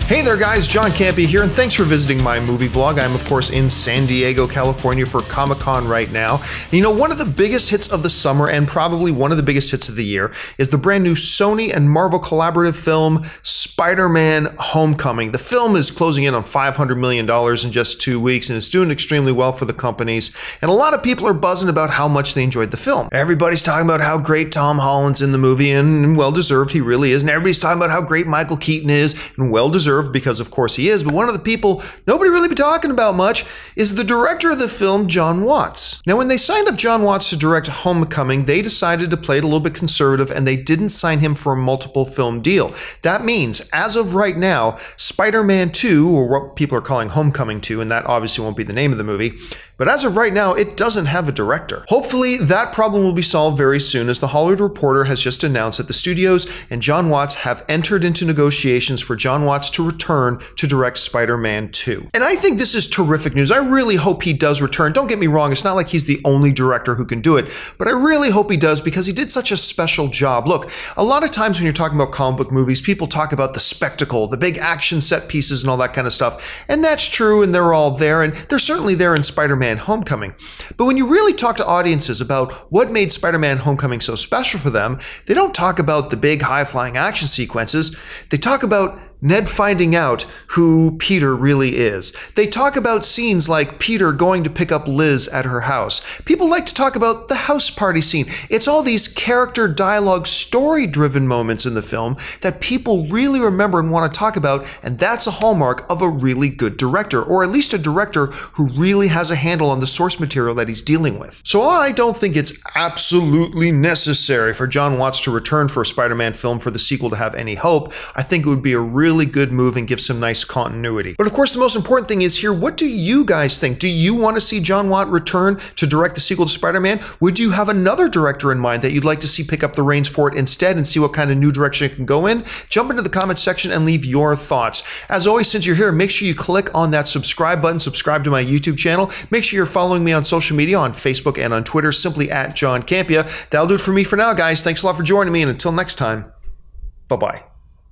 Hey there guys, Jon Campea here, and thanks for visiting my movie vlog. I'm of course in San Diego, California for Comic-Con right now. And you know, one of the biggest hits of the summer, and probably one of the biggest hits of the year, is the brand new Sony and Marvel collaborative film, Spider-Man Homecoming. The film is closing in on $500 million in just 2 weeks, and it's doing extremely well for the companies. And a lot of people are buzzing about how much they enjoyed the film. Everybody's talking about how great Tom Holland's in the movie, and well-deserved, he really is. And everybody's talking about how great Michael Keaton is, and well-deserved, because of course he is. But one of the people nobody really be talking about much is the director of the film, Jon Watts. Now, when they signed up Jon Watts to direct Homecoming, they decided to play it a little bit conservative, and they didn't sign him for a multiple film deal. That means, as of right now, Spider-Man 2, or what people are calling Homecoming 2, and that obviously won't be the name of the movie, but as of right now, it doesn't have a director. Hopefully, that problem will be solved very soon, as The Hollywood Reporter has just announced that the studios and Jon Watts have entered into negotiations for Jon Watts to return to direct Spider-Man 2. And I think this is terrific news. I really hope he does return. Don't get me wrong, it's not like he's the only director who can do it, but I really hope he does because he did such a special job. Look, a lot of times when you're talking about comic book movies, people talk about the spectacle, the big action set pieces and all that kind of stuff. And that's true, and they're all there, and they're certainly there in Spider-Man Homecoming. But when you really talk to audiences about what made Spider-Man Homecoming so special for them, they don't talk about the big high-flying action sequences. They talk about Ned finding out who Peter really is. They talk about scenes like Peter going to pick up Liz at her house. People like to talk about the house party scene. It's all these character dialogue, story-driven moments in the film that people really remember and want to talk about, and that's a hallmark of a really good director, or at least a director who really has a handle on the source material that he's dealing with. So I don't think it's absolutely necessary for Jon Watts to return for a Spider-Man film for the sequel to have any hope. I think it would be a really good move and give some nice continuity. But of course, the most important thing is here, what do you guys think? Do you want to see Jon Watts return to direct the sequel to Spider-Man? Would you have another director in mind that you'd like to see pick up the reins for it instead and see what kind of new direction it can go in? Jump into the comments section and leave your thoughts. As always, since you're here, make sure you click on that subscribe button, subscribe to my YouTube channel. Make sure you're following me on social media, on Facebook and on Twitter, simply at Jon Campea. That'll do it for me for now, guys. Thanks a lot for joining me, and until next time, bye-bye.